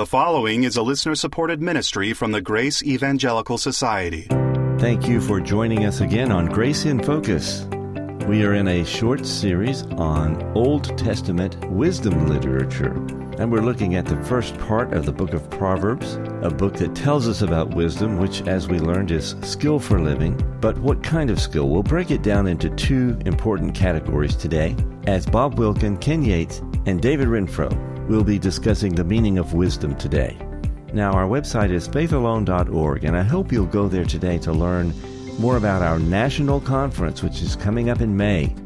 The following is a listener-supported ministry from the Grace Evangelical Society. Thank you for joining us again on Grace in Focus. We are in a short series on Old Testament wisdom literature, and we're looking at the first part of the book of Proverbs, a book that tells us about wisdom, which, as we learned, is skill for living. But what kind of skill? We'll break it down into two important categories today, as Bob Wilkin, Ken Yates, and David Renfro will be discussing the meaning of wisdom today. Now, our website is faithalone.org, and I hope you'll go there today to learn more about our national conference, which is coming up in May.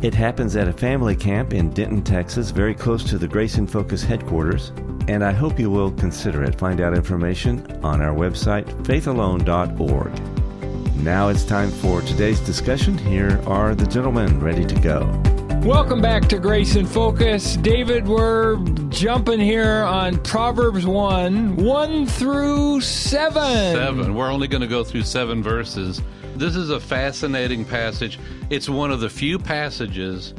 It happens at a family camp in Denton, Texas, very close to the Grace in Focus headquarters, and I hope you will consider it. Find out information on our website, faithalone.org. Now it's time for today's discussion. Here are the gentlemen ready to go. Welcome back to Grace in Focus. David, we're jumping here on Proverbs 1 through 7. We're only going to go through 7 verses. This is a fascinating passage. It's one of the few passages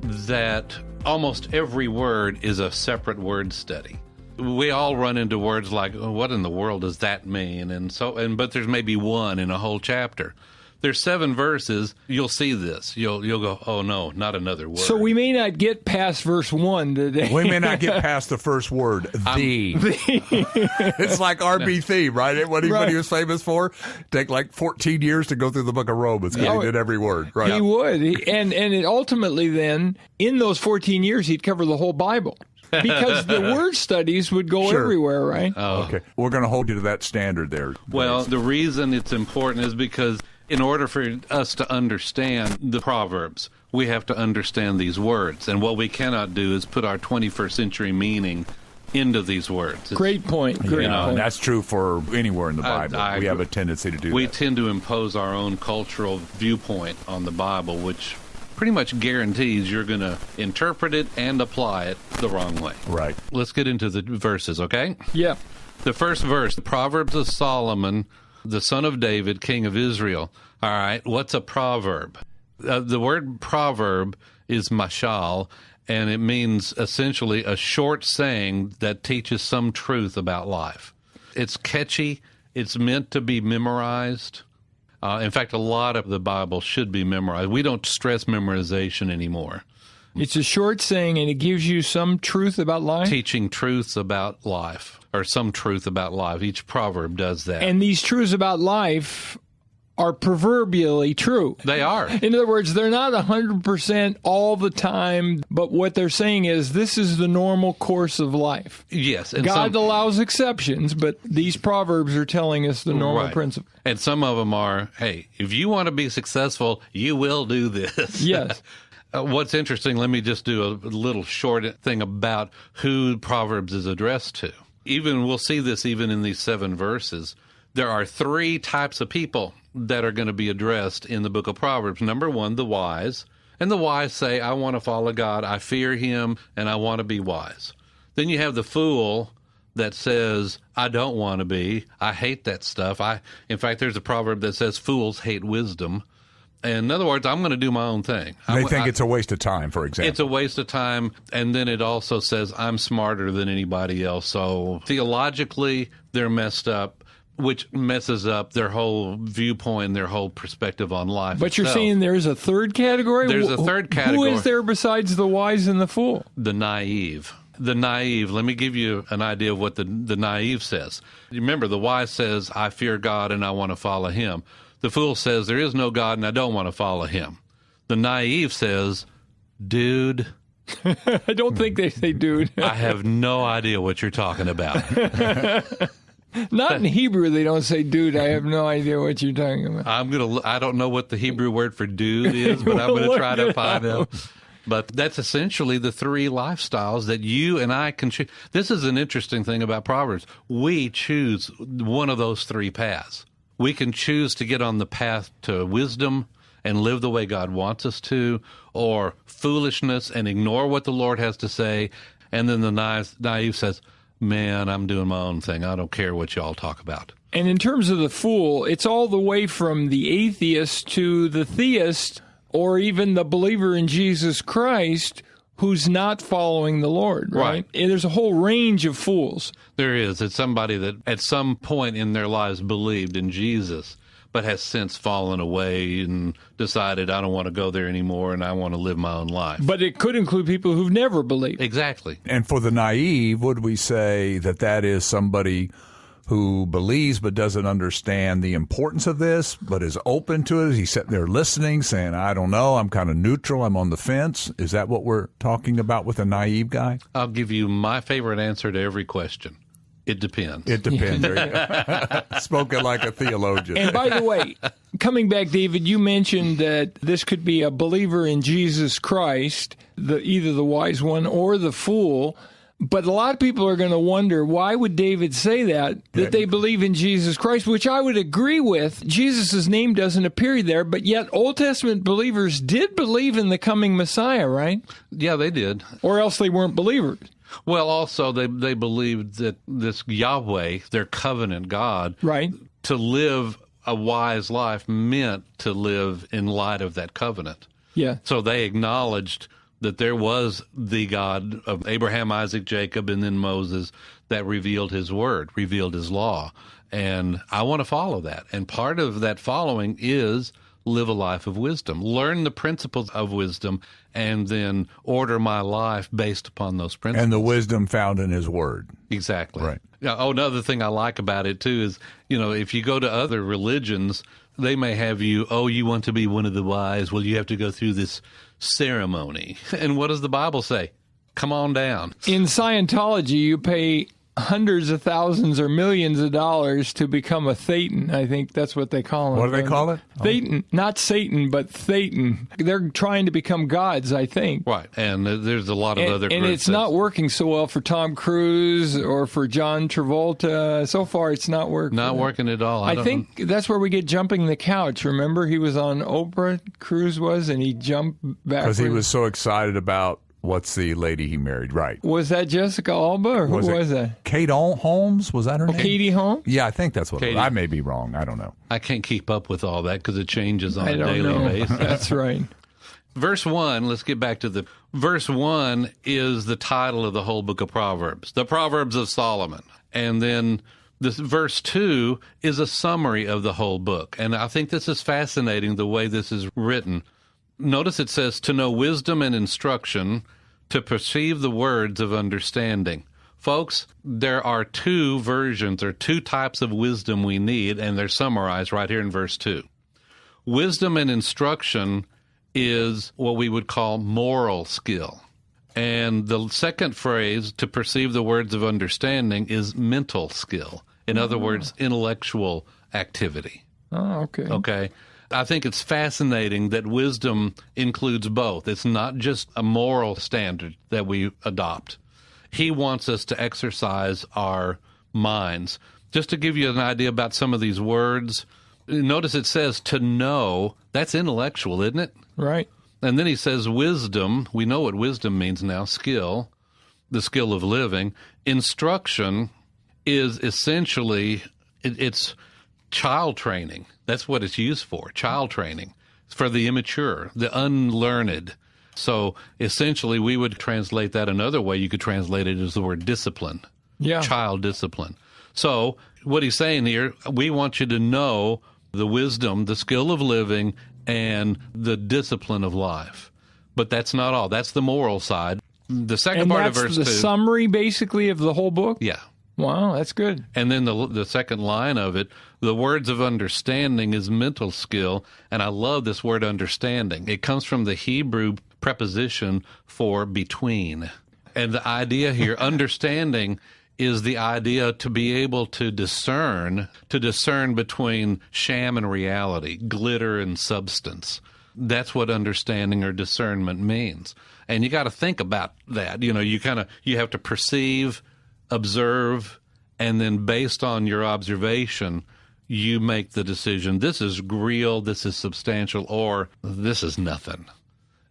that almost every word is a separate word study. We all run into words like, oh, what in the world does that mean? But there's maybe one in a whole chapter. There's 7 verses. You'll see this. You'll go, oh, no, not another word. So we may not get past verse 1 today. We may not get past the first word, the. It's like RB right? What he was famous for. Take like 14 years to go through the book of Romans because he did every word. Right? He would. And it ultimately then, in those 14 years, he'd cover the whole Bible. Because the word studies would go everywhere, right? Oh. Okay. We're going to hold you to that standard there. Well, the reason it's important is because in order for us to understand the Proverbs, we have to understand these words. And what we cannot do is put our 21st century meaning into these words. Great point. Great point. And that's true for anywhere in the Bible. We have a tendency to do that. We tend to impose our own cultural viewpoint on the Bible, which pretty much guarantees you're going to interpret it and apply it the wrong way. Right. Let's get into the verses, okay? Yeah. The first verse, the Proverbs of Solomon, the son of David, king of Israel. All right, what's a proverb? The word proverb is mashal, and it means essentially a short saying that teaches some truth about life. It's catchy. It's meant to be memorized. In fact, a lot of the Bible should be memorized. We don't stress memorization anymore. It's a short saying, and it gives you some truth about life? Teaching truths about life, or some truth about life. Each proverb does that. And these truths about life are proverbially true. They are. In other words, they're not 100% all the time, but what they're saying is this is the normal course of life. Yes. And God allows exceptions, but these proverbs are telling us the normal principle. And some of them are, hey, if you want to be successful, you will do this. Yes. What's interesting, let me just do a little short thing about who Proverbs is addressed to. We'll see this even in these 7 verses. There are 3 types of people that are going to be addressed in the book of Proverbs. Number 1, the wise. And the wise say, I want to follow God, I fear him, and I want to be wise. Then you have the fool that says, I don't want to be, I hate that stuff. In fact, there's a proverb that says, fools hate wisdom. And in other words, I'm going to do my own thing. They think it's a waste of time, for example. It's a waste of time. And then it also says, I'm smarter than anybody else. So theologically, they're messed up, which messes up their whole viewpoint, their whole perspective on life. But you're saying there's a third category? There's a third category. Who is there besides the wise and the fool? The naive. The naive, let me give you an idea of what the naive says. Remember, the wise says, I fear God and I want to follow him. The fool says, there is no God and I don't want to follow him. The naive says, dude. I don't think they say dude. I have no idea what you're talking about. Not in Hebrew, they don't say dude. I have no idea what you're talking about. I don't know what the Hebrew word for dude is, but I'm going to try to find out. But that's essentially the 3 lifestyles that you and I can choose. This is an interesting thing about Proverbs. We choose one of those 3 paths. We can choose to get on the path to wisdom and live the way God wants us to, or foolishness and ignore what the Lord has to say. And then the naive says, man, I'm doing my own thing. I don't care what y'all talk about. And in terms of the fool, it's all the way from the atheist to the theist, or even the believer in Jesus Christ, who's not following the Lord, right? And there's a whole range of fools. There is. It's somebody that at some point in their lives believed in Jesus, but has since fallen away and decided, I don't want to go there anymore and I want to live my own life. But it could include people who've never believed. Exactly. And for the naive, would we say that is somebody who believes but doesn't understand the importance of this, but is open to it? He's sitting there listening, saying, I don't know, I'm kind of neutral, I'm on the fence. Is that what we're talking about with a naive guy? I'll give you my favorite answer to every question. It depends. It depends. Spoken like a theologian. And by the way, coming back, David, you mentioned that this could be a believer in Jesus Christ, either the wise one or the fool. But a lot of people are going to wonder, why would David say that they believe in Jesus Christ, which I would agree with. Jesus' name doesn't appear there, but yet Old Testament believers did believe in the coming Messiah, right? Yeah, they did. Or else they weren't believers. Well, also, they believed that this Yahweh, their covenant God, right, to live a wise life meant to live in light of that covenant. Yeah. So they acknowledged that there was the God of Abraham, Isaac, Jacob, and then Moses that revealed his word, revealed his law. And I want to follow that. And part of that following is live a life of wisdom, learn the principles of wisdom, and then order my life based upon those principles. And the wisdom found in his word. Exactly. Right. Another thing I like about it, too, is, if you go to other religions, they may have you want to be one of the wise. Well, you have to go through this ceremony. And what does the Bible say? Come on down. In Scientology, you pay hundreds of thousands or millions of dollars to become a Thetan. I think that's what they call them. What do they call it? Thetan. Not Satan, but Thetan. They're trying to become gods, I think. Right. And there's a lot of other groups. And it's not working so well for Tom Cruise or for John Travolta. So far, it's not working. Not working at all. I think that's where we get jumping the couch. Remember, he was on Oprah, Cruise was, and he jumped backwards. Because he was so excited about what's the lady he married, right? Was that Jessica Alba, or who was that? Kate Holmes? Was that her name? Katie Holmes? Yeah, I think that's what it was. I may be wrong. I don't know. I can't keep up with all that because it changes on a daily basis. That's right. Verse 1, let's get back to verse 1 is the title of the whole book of Proverbs, the Proverbs of Solomon. And then this verse 2 is a summary of the whole book. And I think this is fascinating, the way this is written. Notice it says, to know wisdom and instruction, to perceive the words of understanding. Folks, there are two versions or two types of wisdom we need, and they're summarized right here in verse 2. Wisdom and instruction is what we would call moral skill. And the second phrase, to perceive the words of understanding, is mental skill. In other words, intellectual activity. Oh, okay. Okay. I think it's fascinating that wisdom includes both. It's not just a moral standard that we adopt. He wants us to exercise our minds. Just to give you an idea about some of these words, notice it says to know. That's intellectual, isn't it? Right. And then he says wisdom. We know what wisdom means now, skill, the skill of living. Instruction is essentially, it's child training. That's what it's used for, child training. It's for the immature, the unlearned. So essentially, we would translate that another way. You could translate it as the word discipline, child discipline. So what he's saying here, we want you to know the wisdom, the skill of living, and the discipline of life. But that's not all. That's the moral side. The second part of verse 2. And that's the summary, basically, of the whole book? Yeah. Wow, that's good. And then the second line of it, the words of understanding is mental skill. And I love this word understanding. It comes from the Hebrew preposition for between. And the idea here, understanding, is the idea to be able to discern between sham and reality, glitter and substance. That's what understanding or discernment means. And you got to think about that. You have to perceive, observe, and then based on your observation, you make the decision, this is real, this is substantial, or this is nothing.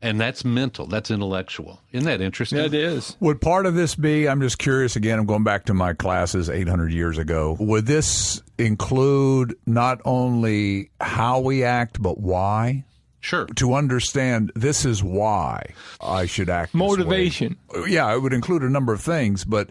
And that's mental, that's intellectual. Isn't that interesting? That is. Would part of this be, I'm just curious, again, I'm going back to my classes 800 years ago, would this include not only how we act, but why? Sure. To understand this is why I should act this way. Motivation. Yeah, it would include a number of things, but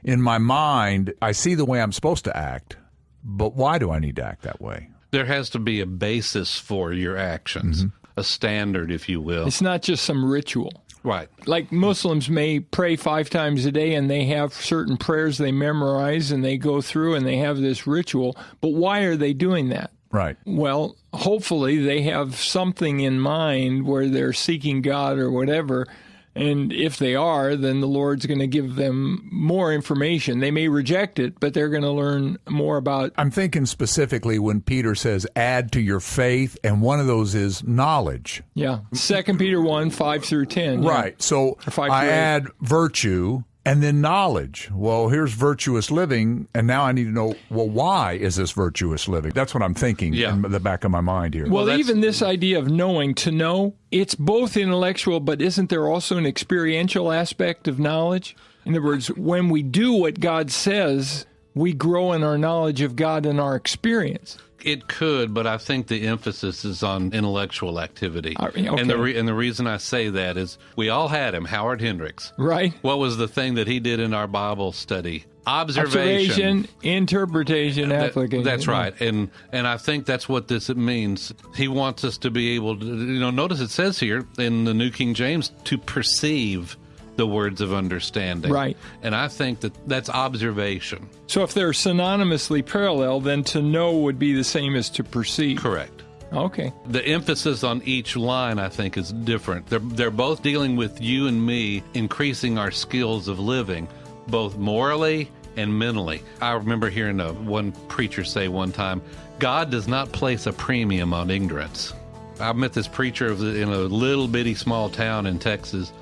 in my mind, I see the way I'm supposed to act, but why do I need to act that way? There has to be a basis for your actions, a standard, if you will. It's not just some ritual. Right. Like Muslims may pray 5 times a day and they have certain prayers they memorize and they go through and they have this ritual. But why are they doing that? Right. Well, hopefully they have something in mind where they're seeking God or whatever. And if they are, then the Lord's going to give them more information. They may reject it, but they're going to learn more about. I'm thinking specifically when Peter says, add to your faith, and one of those is knowledge. Yeah. 2 Peter 1, 5 through 10. Yeah. Right. So I add virtue and then knowledge. Well, here's virtuous living, and now I need to know, well, why is this virtuous living? That's what I'm thinking in the back of my mind here. Well, even this idea of knowing, to know, it's both intellectual, but isn't there also an experiential aspect of knowledge? In other words, when we do what God says, we grow in our knowledge of God and our experience. It could, but I think the emphasis is on intellectual activity. Okay. And the reason I say that is we all had him, Howard Hendricks. Right. What was the thing that he did in our Bible study? Observation, interpretation, application. That's right. And I think that's what this means. He wants us to be able to, notice it says here in the New King James, to perceive the words of understanding. Right. And I think that's observation. So if they're synonymously parallel, then to know would be the same as to perceive. Correct. Okay. The emphasis on each line, I think, is different. They're both dealing with you and me increasing our skills of living, both morally and mentally. I remember hearing one preacher say one time, God does not place a premium on ignorance. I met this preacher in a little bitty small town in Texas,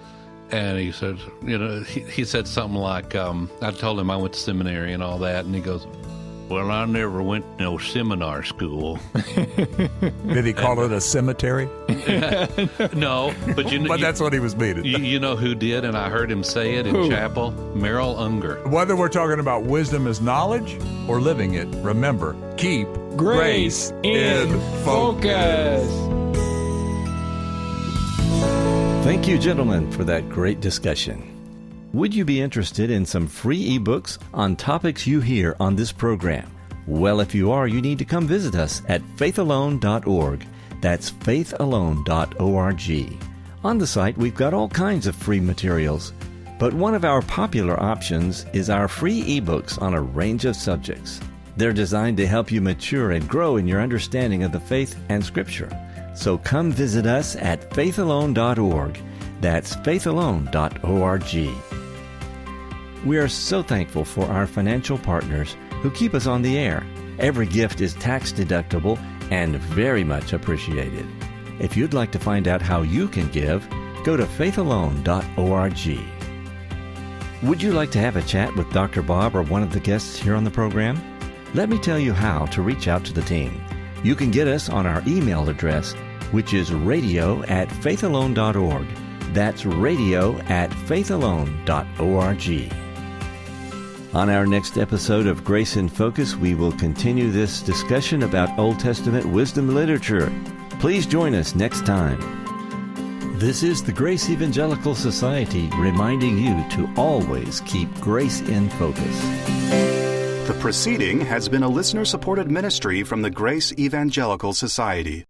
and he said, he said something like, I told him I went to seminary and all that, and he goes, well, I never went to no seminar school. Did he call it a cemetery? No, but but that's what he was meaning. You know who did, and I heard him say it in chapel? Merrill Unger. Whether we're talking about wisdom as knowledge or living it, remember, keep Grace in focus. Thank you, gentlemen, for that great discussion. Would you be interested in some free ebooks on topics you hear on this program? Well, if you are, you need to come visit us at faithalone.org. That's faithalone.org. On the site, we've got all kinds of free materials, but one of our popular options is our free ebooks on a range of subjects. They're designed to help you mature and grow in your understanding of the faith and Scripture. So come visit us at faithalone.org. That's faithalone.org. We are so thankful for our financial partners who keep us on the air. Every gift is tax deductible and very much appreciated. If you'd like to find out how you can give, go to faithalone.org. Would you like to have a chat with Dr. Bob or one of the guests here on the program? Let me tell you how to reach out to the team. You can get us on our email address, which is radio@faithalone.org. That's radio@faithalone.org. On our next episode of Grace in Focus, we will continue this discussion about Old Testament wisdom literature. Please join us next time. This is the Grace Evangelical Society reminding you to always keep grace in focus. The proceeding has been a listener-supported ministry from the Grace Evangelical Society.